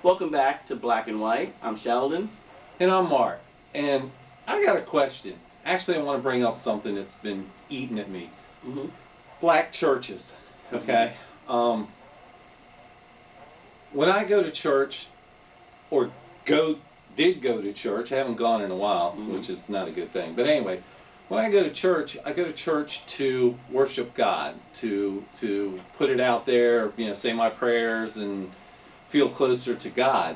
Welcome back to Black and White. I'm Sheldon. And I'm Mark. And I got a question. Actually, I want to bring up something that's been eating at me. Mm-hmm. Black churches. Okay. When I go to church, or did go to church, I haven't gone in a while, which is not a good thing. But anyway, when I go to church to worship God, to put it out there, say my prayers and feel closer to God.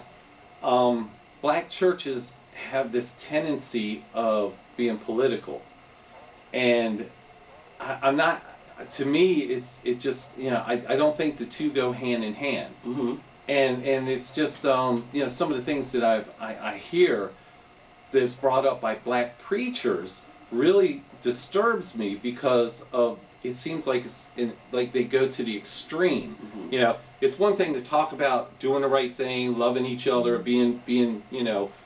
Black churches have this tendency of being political, and I'm not. To me, it just I don't think the two go hand in hand. Mm-hmm. And it's just some of the things that I hear that's brought up by black preachers really disturbs me because of it seems like like they go to the extreme. Mm-hmm. It's one thing to talk about doing the right thing, loving each other, being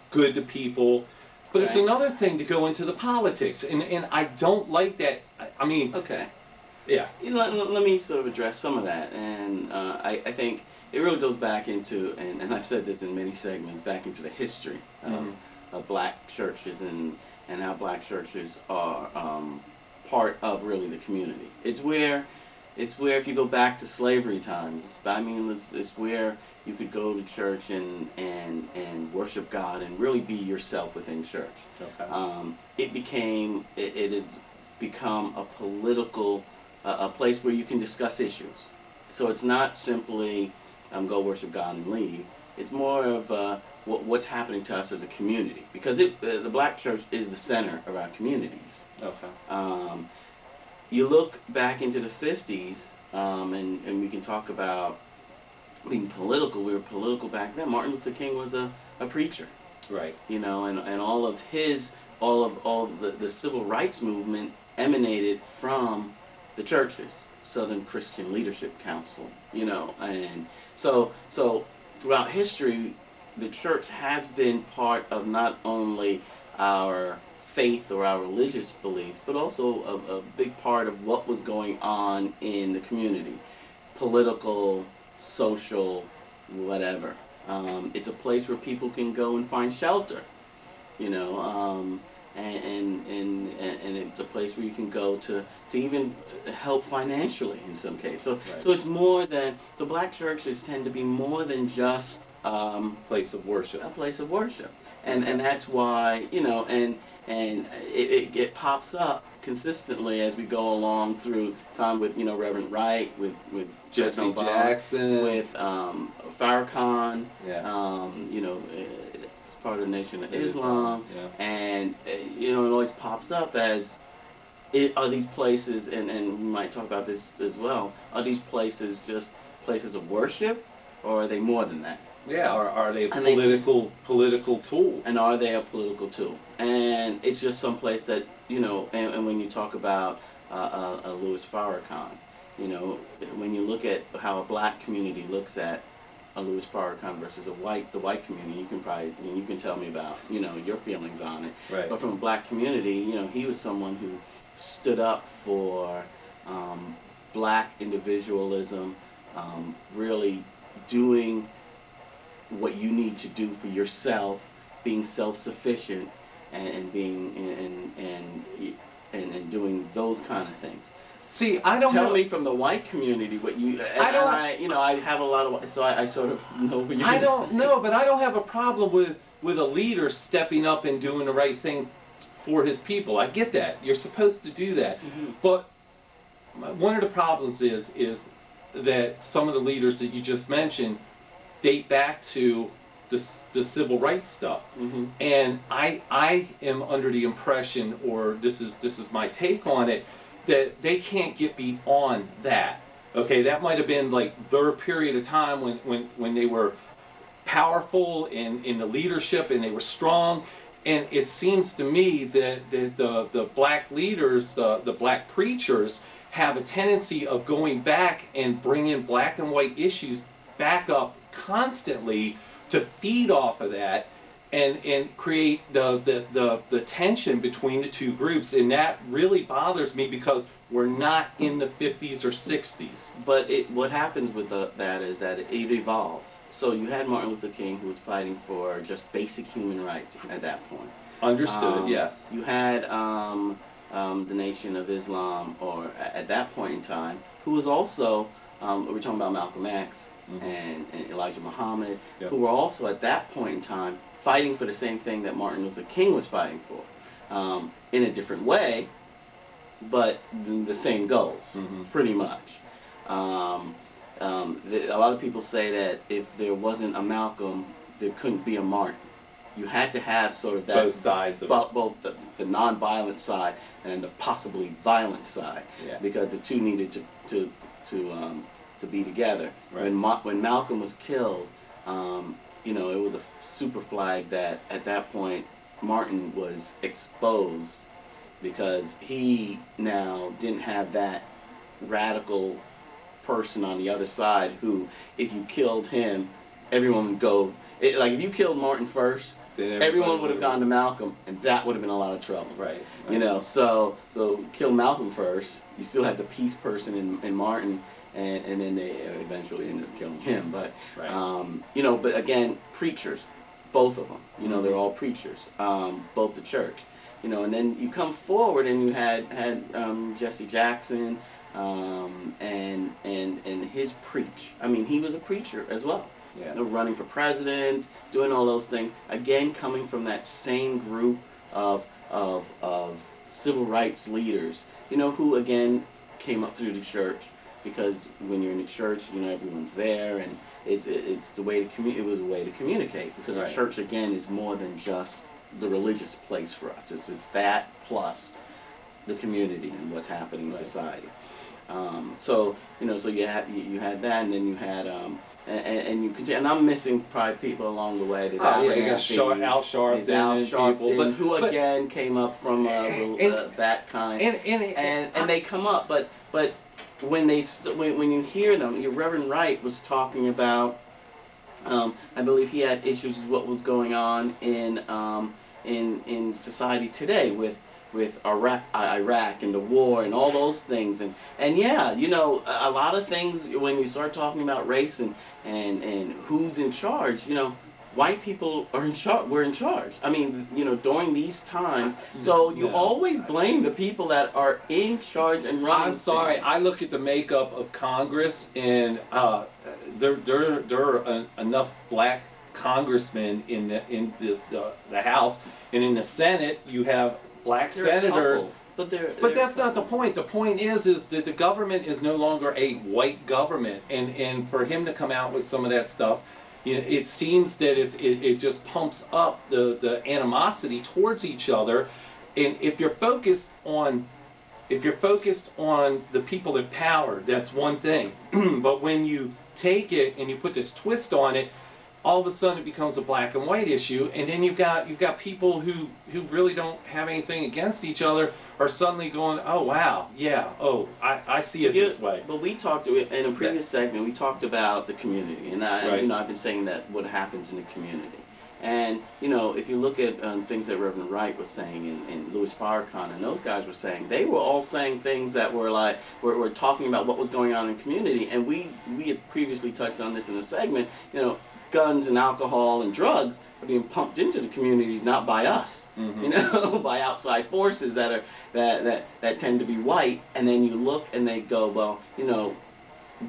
good to people, but it's another thing to go into the politics, and I don't like that. I mean, okay, yeah. Let me sort of address some of that, and I think it really goes back into, and I've said this in many segments, back into the history of black churches and how black churches are part of really the community. It's where if you go back to slavery times, it's where you could go to church and worship God and really be yourself within church. Okay. It has become a political a place where you can discuss issues. So it's not simply go worship God and leave. It's more of what's happening to us as a community, because the black church is the center of our communities. Okay. You look back into the 50s, and we can talk about being political. We were political back then. Martin Luther King was a preacher, right? And all of the civil rights movement emanated from the churches, Southern Christian Leadership Council, and so throughout history, the church has been part of not only our faith or our religious beliefs, but also a big part of what was going on in the community, political, social, whatever. It's a place where people can go and find shelter, and it's a place where you can go to even help financially in some cases. So it's more than, the black churches tend to be more than just Place of worship. A place of worship, and that's why and it pops up consistently as we go along through time with Reverend Wright, with Jesse Jackson, with Farrakhan, yeah. It's part of the Nation of Islam, yeah. And it always pops up as are these places, and we might talk about this as well. Are these places just places of worship, or are they more than that? Yeah, or are they a political tool? And are they a political tool? And it's just some place that, and when you talk about a Louis Farrakhan, when you look at how a black community looks at a Louis Farrakhan versus the white community, you can tell me about, your feelings on it. Right. But from a black community, he was someone who stood up for black individualism, really doing what you need to do for yourself, being self-sufficient, and being and doing those kind of things. See, I don't tell me from the white community what you. I have a lot of, so I sort of know what you're. I don't know, but I don't have a problem with a leader stepping up and doing the right thing for his people. I get that. You're supposed to do that, but one of the problems is that some of the leaders that you just mentioned date back to the civil rights stuff, and I am under the impression, or this is my take on it, that they can't get beyond that. Okay, that might have been like their period of time when they were powerful in the leadership and they were strong, and it seems to me that the black leaders, the black preachers, have a tendency of going back and bringing black and white issues back up constantly to feed off of that and create the tension between the two groups, and that really bothers me because We're not in the 50s or 60s. But what happens with that is that it evolves. So you had Martin Luther King, who was fighting for just basic human rights at that point. Understood, yes. You had the Nation of Islam, or at that point in time, who was also, we're talking about Malcolm X and Elijah Muhammad, who were also at that point in time fighting for the same thing that Martin Luther King was fighting for, in a different way, but the same goals, pretty much. A lot of people say that if there wasn't a Malcolm, there couldn't be a Martin. You had to have sort of that both sides of it. Both the non-violent side and the possibly violent side, because the two needed to be together. Right. When Malcolm was killed, you know, it was a super flag that at that point Martin was exposed, because he now didn't have that radical person on the other side who, if you killed him, everyone would go. Like if you killed Martin first, then everyone would have gone to Malcolm, and that would have been a lot of trouble. Right. You know, so kill Malcolm first. You still had the peace person in Martin, and then they eventually ended up killing him. But you know, but again, preachers, both of them. You know, they're all preachers, both the church. You know, and then you come forward and you had Jesse Jackson, and his preach. I mean, he was a preacher as well. Yeah. You know, running for president, doing all those things. Again, coming from that same group of civil rights leaders. You know, who again came up through the church, because when you're in the church, you know, everyone's there, and it's the way to it was a way to communicate, because the church again is more than just the religious place for us. It's that plus the community and what's happening in society. So you know, so you had that, and then you had and you continue, and I'm missing probably people along the way. There's Al Sharpton, but who again came up from that kind, and they come up, but when when you hear them, your Reverend Wright was talking about. I believe he had issues with what was going on in society today with Iraq and the war and all those things, and yeah, you know, a lot of things when you start talking about race and who's in charge, you know, white people are in charge. We're in charge. I mean, you know, during these times, so you always blame the people that are in charge and running. I'm sorry. I look at the makeup of Congress, and there are enough black congressmen in the House, and in the Senate you have black senators. But that's not the point. The point is that the government is no longer a white government, and for him to come out with some of that stuff, you know, it seems that it just pumps up the animosity towards each other. And if you're focused on the people in power, that's one thing. But when you take it and you put this twist on it, all of a sudden it becomes a black and white issue, and then you've got people who really don't have anything against each other are suddenly going, oh wow, yeah, oh I see it this way. But we talked in a previous segment, we talked about the community, and you know, I've been saying that what happens in the community, and you know, if you look at things that Reverend Wright was saying and Louis Farrakhan and those guys were saying, they were all saying things that were like we're talking about what was going on in the community, and we had previously touched on this in a segment, you know. Guns and alcohol and drugs are being pumped into the communities, not by us, you know, by outside forces that tend to be white. And then you look and they go, well, you know,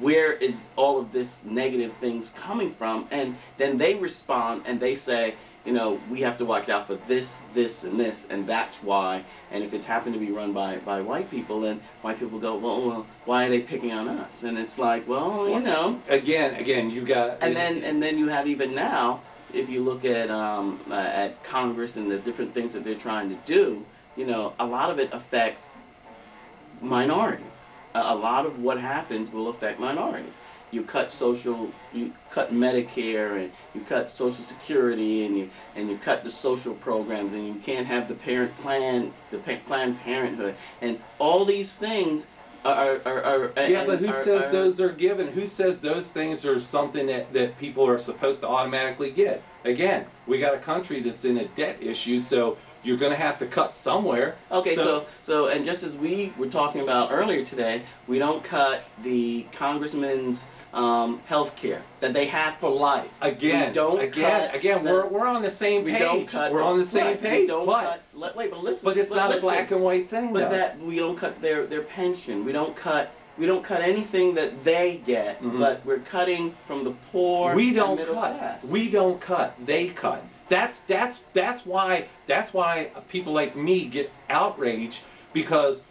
where is all of this negative things coming from? And then they respond and they say, you know, we have to watch out for this, this, and this, and that's why. And if it's happened to be run by white people, then white people go, well, why are they picking on us? And it's like, well, you know. Again, you got. And then you have even now, if you look at Congress and the different things that they're trying to do, you know, a lot of it affects minorities. A lot of what happens will affect minorities. You cut Medicare, and you cut Social Security, and you cut the social programs, and you can't have the Planned Parenthood, and all these things are but who says those are given? Who says those things are something that people are supposed to automatically get? Again, we got a country that's in a debt issue, so you're going to have to cut somewhere. Okay, so and just as we were talking about earlier today, we don't cut the congressman's health care that they have for life. Again, we don't again, we're on the same page. We don't cut. We're on the same right, page. We don't cut, wait, but listen. But it's not listen, a black and white thing. But though. that we don't cut their pension. We don't cut anything that they get. But we're cutting from the poor. We don't and middle cut. class. We don't cut. They cut. That's why people like me get outraged, because